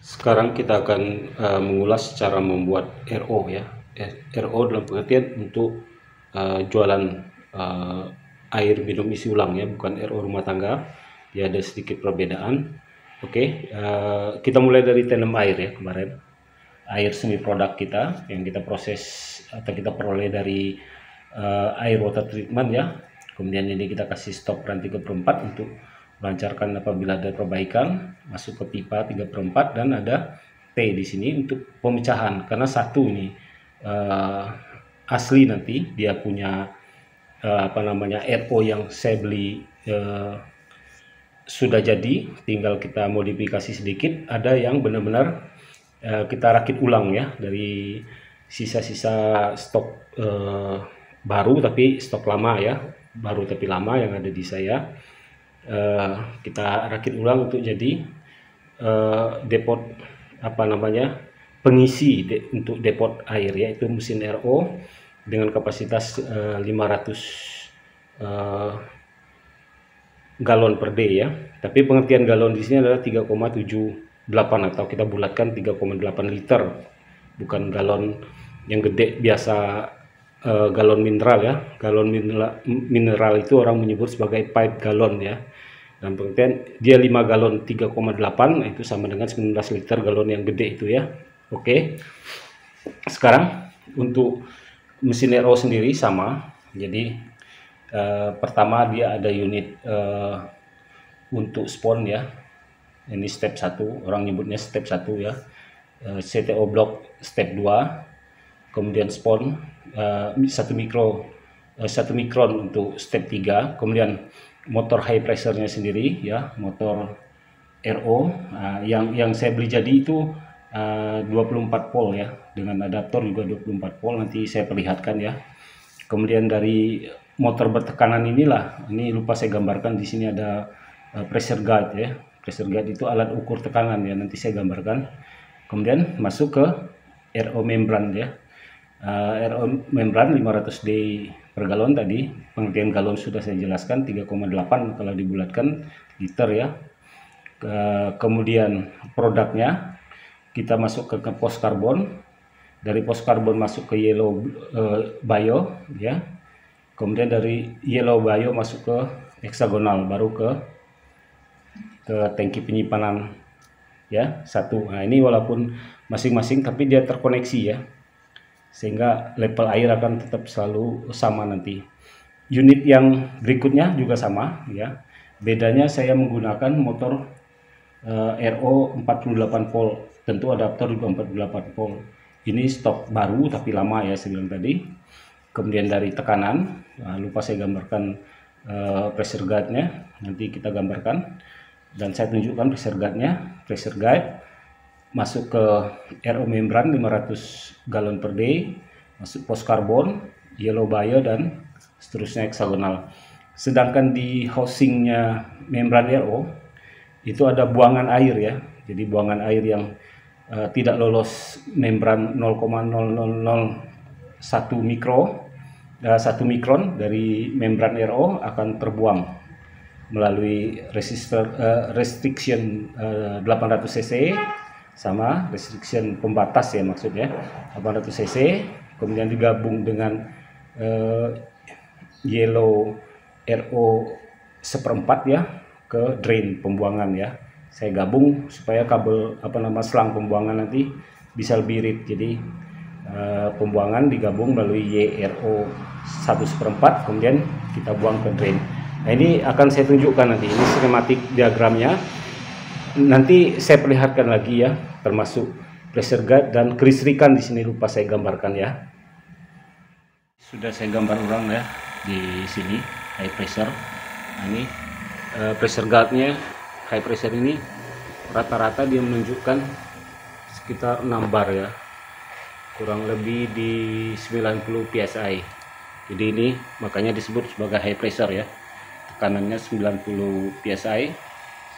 Sekarang kita akan mengulas cara membuat RO ya. RO dalam pengertian untuk jualan air minum isi ulang ya, bukan RO rumah tangga. Dia ada sedikit perbedaan. Oke, kita mulai dari tanam air ya kemarin. Air semi produk kita yang kita proses atau kita peroleh dari air water treatment ya. Kemudian ini kita kasih stop ran 3/4 untuk melancarkan apabila ada perbaikan, masuk ke pipa 3/4 dan ada T di sini untuk pemecahan karena satu ini asli nanti dia punya RO yang saya beli sudah jadi, tinggal kita modifikasi sedikit. Ada yang benar-benar kita rakit ulang ya dari sisa-sisa stok baru tapi stok lama ya, baru tapi lama yang ada di saya. Kita rakit ulang untuk jadi depot pengisi untuk depot air, yaitu mesin RO dengan kapasitas 500 galon per day ya. Tapi pengertian galon di sini adalah 3,78 atau kita bulatkan 3,8 liter, bukan galon yang gede biasa. Galon mineral ya, galon mineral itu orang menyebut sebagai pipe galon ya. Dan pengertian dia 5 galon 3,8 itu sama dengan 19 liter galon yang gede itu ya. Oke. Sekarang untuk mesin RO sendiri sama. Jadi pertama dia ada unit untuk spon ya. Ini step 1, orang nyebutnya step 1 ya. CTO block step 2. Kemudian spon 1 mikron untuk step 3. Kemudian motor high pressure-nya sendiri ya, motor RO yang saya beli jadi itu 24 volt ya, dengan adaptor juga 24 volt, nanti saya perlihatkan ya. Kemudian dari motor bertekanan inilah, ini lupa saya gambarkan, di sini ada pressure guide ya. Pressure guide itu alat ukur tekanan ya, nanti saya gambarkan. Kemudian masuk ke RO membran ya. RO membran 500 D per galon tadi, pengertian galon sudah saya jelaskan, 3,8 kalau dibulatkan liter ya. Kemudian produknya kita masuk ke post karbon, dari post karbon masuk ke yellow bio ya. Kemudian dari yellow bio masuk ke heksagonal, baru ke tangki penyimpanan ya, satu. Nah ini walaupun masing-masing tapi dia terkoneksi ya, sehingga level air akan tetap selalu sama nanti. Unit yang berikutnya juga sama ya, bedanya saya menggunakan motor RO 48 volt, tentu adaptor juga 48 volt. Ini stok baru tapi lama ya, saya bilang tadi. Kemudian dari tekanan, lupa saya gambarkan pressure guide-nya, nanti kita gambarkan dan saya tunjukkan pressure guide-nya. Pressure guide masuk ke RO membran 500 galon per day, masuk post karbon, yellow bio dan seterusnya heksagonal. Sedangkan di housingnya membran RO itu ada buangan air ya, jadi buangan air yang tidak lolos membran 0,0001 mikron dari membran RO akan terbuang melalui restriction 800 cc sama restriction pembatas ya, maksudnya 800 cc, kemudian digabung dengan yellow RO 1/4 ya ke drain pembuangan ya. Saya gabung supaya kabel selang pembuangan nanti bisa lebih irit. Jadi pembuangan digabung melalui YRO 1/4, kemudian kita buang ke drain. Nah ini akan saya tunjukkan nanti, ini skematik diagramnya. Nanti saya perlihatkan lagi ya, termasuk pressure guide dan kelistrikan di sini lupa saya gambarkan ya. Sudah saya gambar ulang ya di sini high pressure. Nah, ini pressure guide-nya high pressure ini rata-rata dia menunjukkan sekitar 6 bar ya, kurang lebih di 90 psi. Jadi ini makanya disebut sebagai high pressure ya, tekanannya 90 psi.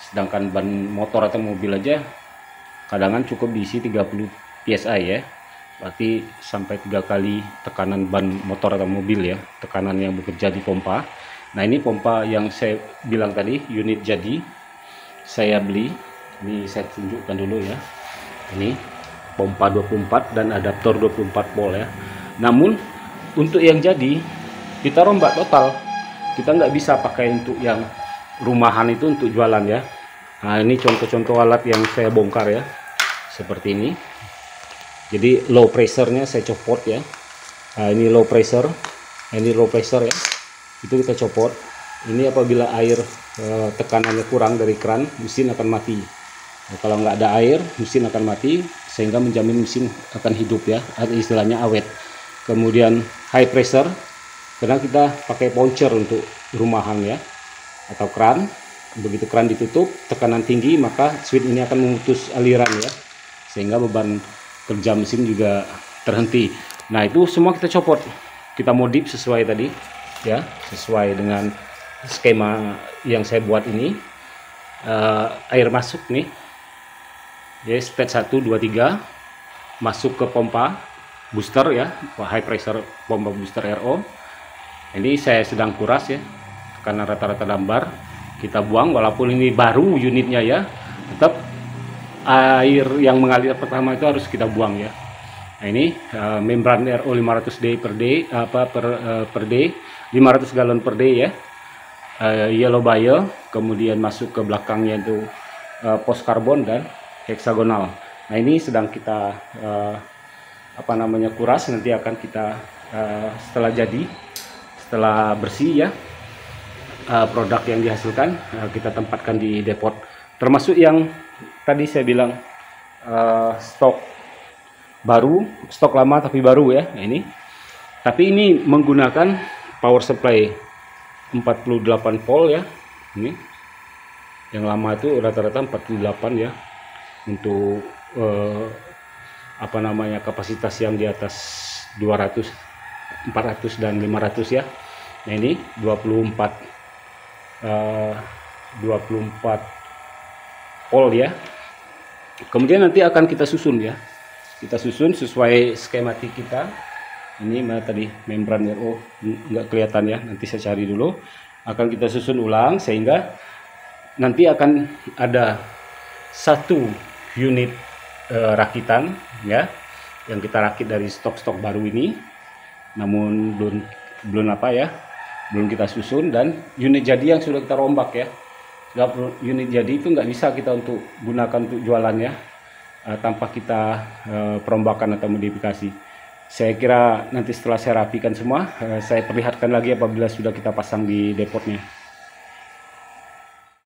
Sedangkan ban motor atau mobil aja kadangan cukup diisi 30 psi ya, berarti sampai 3 kali tekanan ban motor atau mobil ya, tekanan yang bekerja di pompa. Nah ini pompa yang saya bilang tadi, unit jadi saya beli, ini saya tunjukkan dulu ya. Ini pompa 24 dan adaptor 24 volt ya. Namun untuk yang jadi kita rombak total, kita nggak bisa pakai untuk yang rumahan itu untuk jualan ya. Nah, ini contoh-contoh alat yang saya bongkar ya, seperti ini. Jadi low pressure-nya saya copot ya. Nah, ini low pressure, ini low pressure ya, itu kita copot. Ini apabila air tekanannya kurang dari keran, mesin akan mati. Nah, kalau nggak ada air, mesin akan mati, sehingga menjamin mesin akan hidup ya, atau istilahnya awet. Kemudian high pressure, karena kita pakai poncer untuk rumahan ya, atau keran. Begitu keran ditutup, tekanan tinggi, maka switch ini akan memutus aliran ya, sehingga beban kerja mesin juga terhenti. Nah, itu semua kita copot, kita modif sesuai tadi ya, sesuai dengan skema yang saya buat ini. Air masuk nih ya, step 1, 2, 3 masuk ke pompa booster ya, high pressure pompa booster RO. Ini saya sedang kuras ya, karena rata-rata dambar. Kita buang, walaupun ini baru unitnya ya, tetap air yang mengalir pertama itu harus kita buang ya. Nah, ini membran RO 500D per day, per day 500 galon per day ya. Yellow bio, kemudian masuk ke belakangnya itu post karbon dan heksagonal. Nah, ini sedang kita kuras, nanti akan kita setelah bersih ya, produk yang dihasilkan kita tempatkan di depot, termasuk yang tadi saya bilang stok baru, stok lama tapi baru ya. Nah, ini tapi ini menggunakan power supply 48 volt ya. Ini yang lama itu rata-rata 48 ya, untuk kapasitas yang di atas 200, 400 dan 500 ya. Nah, ini 24 volt ya. Kemudian nanti akan kita susun ya, kita susun sesuai skematik kita. Ini mana tadi membran RO nggak kelihatan ya, nanti saya cari dulu. Akan kita susun ulang sehingga nanti akan ada satu unit rakitan ya, yang kita rakit dari stok-stok baru ini, namun belum kita susun. Dan unit jadi yang sudah kita rombak ya. Unit jadi itu nggak bisa kita untuk gunakan untuk jualan ya, tanpa kita perombakan atau modifikasi. Saya kira nanti setelah saya rapikan semua, saya perlihatkan lagi apabila sudah kita pasang di depotnya.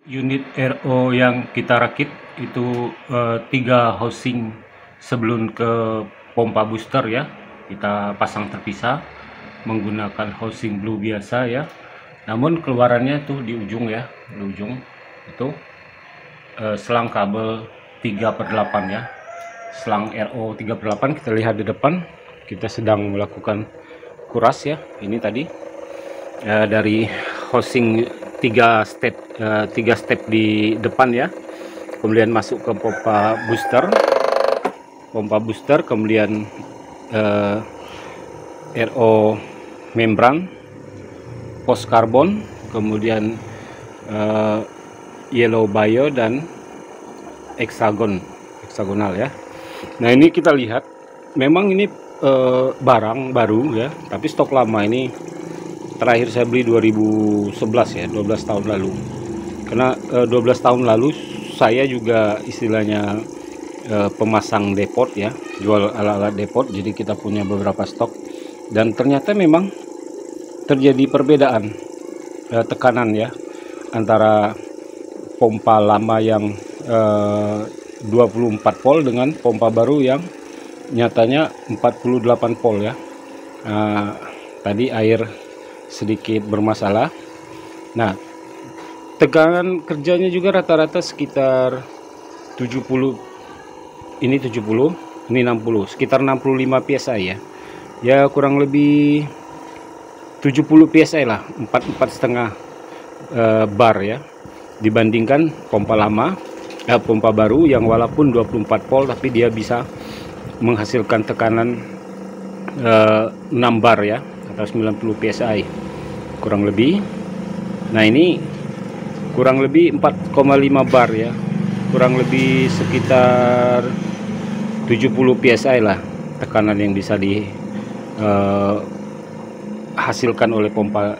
Unit RO yang kita rakit itu 3 housing sebelum ke pompa booster ya, kita pasang terpisah menggunakan housing blue biasa ya. Namun keluarannya tuh di ujung ya, di ujung itu selang kabel 3/8 ya, selang RO 3/8. Kita lihat di depan, kita sedang melakukan kuras ya. Ini tadi dari housing 3 step di depan ya, kemudian masuk ke pompa booster, kemudian RO membran, post karbon, kemudian yellow bio dan heksagonal ya. Nah, ini kita lihat memang ini barang baru ya, tapi stok lama. Ini terakhir saya beli 2011 ya, 12 tahun lalu. Karena 12 tahun lalu saya juga istilahnya pemasang depot ya, jual alat-alat depot. Jadi kita punya beberapa stok, dan ternyata memang terjadi perbedaan tekanan ya, antara pompa lama yang 24 volt dengan pompa baru yang nyatanya 48 volt ya. Tadi air sedikit bermasalah. Nah, tegangan kerjanya juga rata-rata sekitar 70, ini 70, ini 60, sekitar 65 psi ya. Ya kurang lebih 70 psi lah, 4,5 bar ya, dibandingkan pompa lama, pompa baru yang walaupun 24 volt tapi dia bisa menghasilkan tekanan 6 bar ya, atau 90 psi kurang lebih. Nah, ini kurang lebih 4,5 bar ya, kurang lebih sekitar 70 psi lah tekanan yang bisa dihasilkan oleh pompa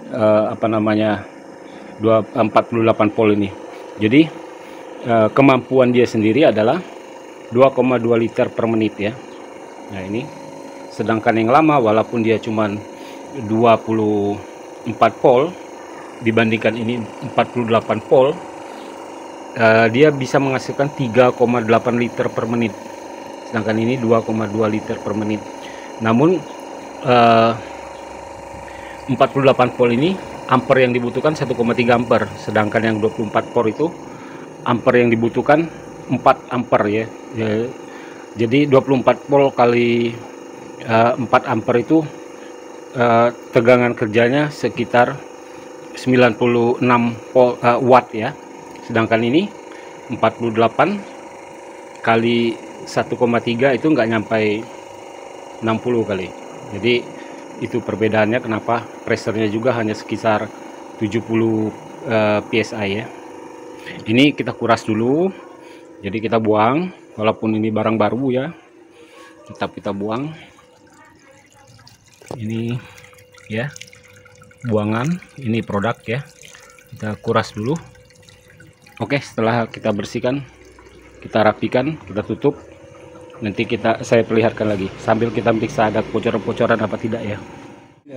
48 volt ini. Jadi kemampuan dia sendiri adalah 2,2 liter per menit ya. Nah ini, sedangkan yang lama walaupun dia cuman 24 volt dibandingkan ini 48 volt, dia bisa menghasilkan 3,8 liter per menit, sedangkan ini 2,2 liter per menit. Namun 48 volt ini ampere yang dibutuhkan 1,3 ampere, sedangkan yang 24 volt itu ampere yang dibutuhkan 4 ampere ya. Jadi 24 volt kali 4 ampere itu tegangan kerjanya sekitar 96 watt ya. Sedangkan ini 48 kali 1,3 itu nggak nyampe 60 kali. Jadi itu perbedaannya kenapa pressure-nya juga hanya sekitar 70 psi ya. Ini kita kuras dulu. Jadi kita buang, walaupun ini barang baru ya, tetap kita buang. Ini ya, buangan, ini produk ya. Kita kuras dulu. Oke, setelah kita bersihkan, kita rapikan, kita tutup. Nanti saya perlihatkan lagi sambil kita periksa ada bocoran-bocoran apa tidak ya.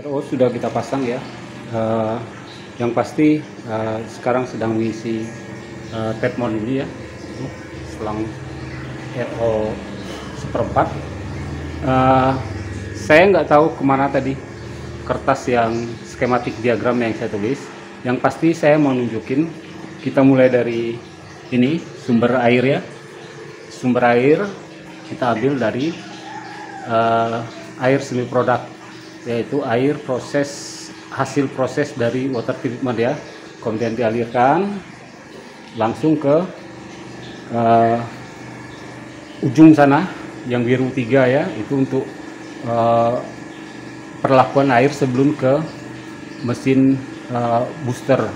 RO sudah kita pasang ya. Yang pasti sekarang sedang mengisi Petmon ini ya, selang RO 1/4. Saya nggak tahu kemana tadi kertas yang skematik diagram yang saya tulis. Yang pasti saya mau nunjukin, kita mulai dari ini sumber air ya. Sumber air kita ambil dari air semi produk, yaitu air hasil proses dari water treatment ya. Kemudian dialirkan langsung ke ujung sana yang biru 3 ya, itu untuk perlakuan air sebelum ke mesin booster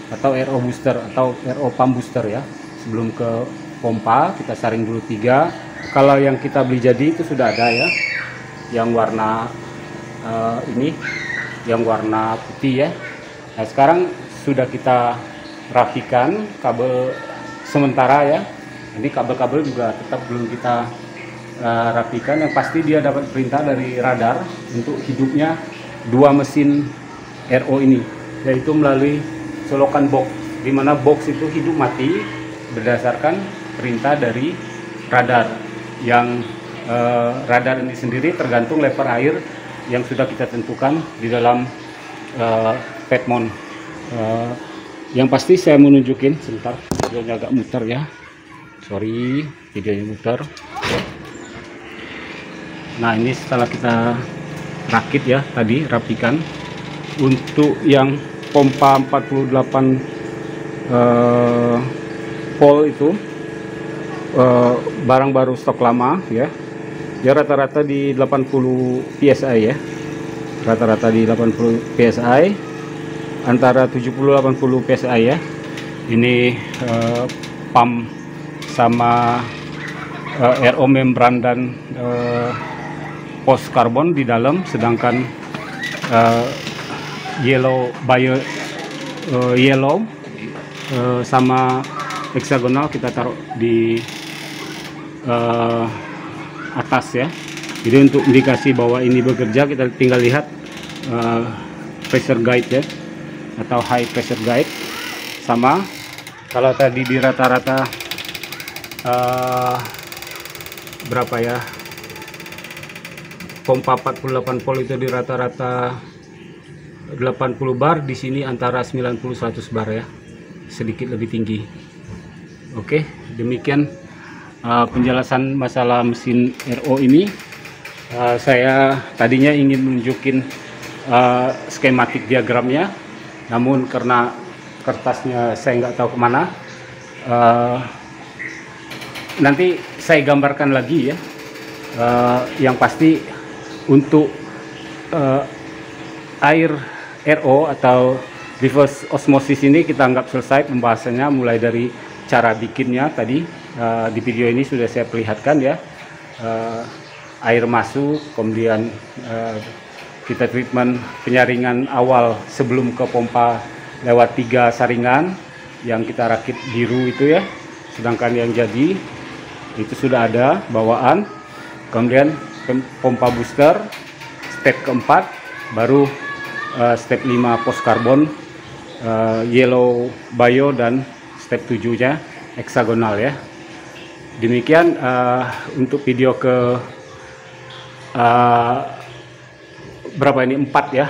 atau RO booster atau RO pump booster ya. Sebelum ke pompa kita saring dulu 3. Kalau yang kita beli jadi itu sudah ada ya, yang warna ini, yang warna putih ya. Nah sekarang sudah kita rapikan kabel sementara ya. Ini kabel-kabel juga tetap belum kita rapikan. Yang pasti dia dapat perintah dari radar untuk hidupnya 2 mesin RO ini, yaitu melalui colokan box, di mana box itu hidup mati berdasarkan perintah dari radar. Yang radar ini sendiri tergantung level air yang sudah kita tentukan di dalam Petmon. Yang pasti saya mau nunjukin, sebentar videonya agak muter ya, sorry videonya muter. Nah ini setelah kita rakit ya, tadi rapikan. Untuk yang pompa 48 volt itu barang baru stok lama ya. Dia rata-rata di 80 psi ya, rata-rata di 80 psi, antara 70-80 psi ya. Ini pump sama RO membran dan post karbon di dalam, sedangkan yellow sama heksagonal kita taruh di atas ya. Jadi untuk indikasi bahwa ini bekerja, kita tinggal lihat pressure guide ya, atau high pressure guide. Sama kalau tadi di rata-rata berapa ya, pompa 48 volt itu di rata-rata 80 bar, di sini antara 90-100 bar ya, sedikit lebih tinggi. Oke, demikian penjelasan masalah mesin RO ini. Saya tadinya ingin menunjukin skematik diagramnya, namun karena kertasnya saya nggak tahu kemana, nanti saya gambarkan lagi ya. Yang pasti untuk air RO atau reverse osmosis ini kita anggap selesai pembahasannya, mulai dari cara bikinnya tadi, di video ini sudah saya perlihatkan ya, air masuk, kemudian kita treatment penyaringan awal sebelum ke pompa lewat 3 saringan yang kita rakit biru itu ya, sedangkan yang jadi itu sudah ada bawaan. Kemudian pompa booster step keempat, baru step 5 post karbon, yellow bio, dan step 7 nya heksagonal ya. Demikian untuk video ke berapa ini, 4 ya,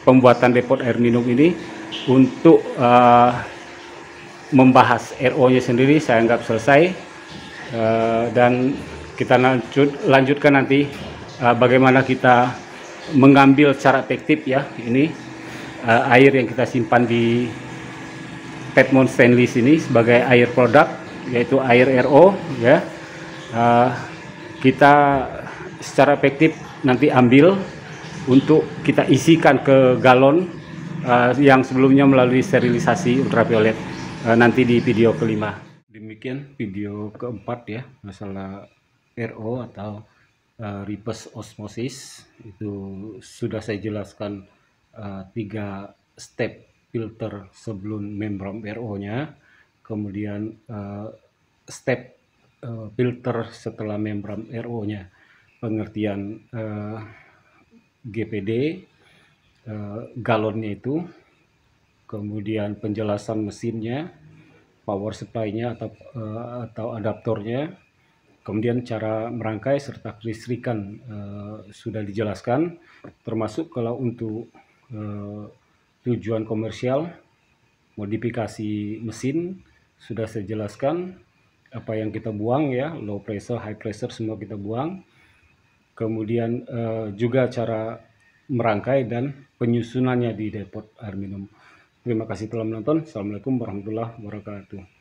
pembuatan depot air minum ini. Untuk membahas RO nya sendiri saya anggap selesai, dan kita lanjutkan nanti bagaimana kita mengambil cara efektif ya ini air yang kita simpan di Petmon Stainless ini sebagai air produk, yaitu air RO ya. Kita secara efektif nanti ambil untuk kita isikan ke galon yang sebelumnya melalui sterilisasi ultraviolet nanti di video kelima. Demikian video keempat ya, masalah RO atau reverse osmosis. Itu sudah saya jelaskan 3 step filter sebelum membran RO nya, kemudian step filter setelah membran RO nya, pengertian GPD, galonnya itu, kemudian penjelasan mesinnya, power supply-nya atau adaptornya, kemudian cara merangkai serta kelistrikan sudah dijelaskan, termasuk kalau untuk tujuan komersial, modifikasi mesin sudah saya jelaskan, apa yang kita buang ya, low pressure, high pressure semua kita buang. Kemudian juga cara merangkai dan penyusunannya di depot air minum. Terima kasih telah menonton. Assalamualaikum warahmatullahi wabarakatuh.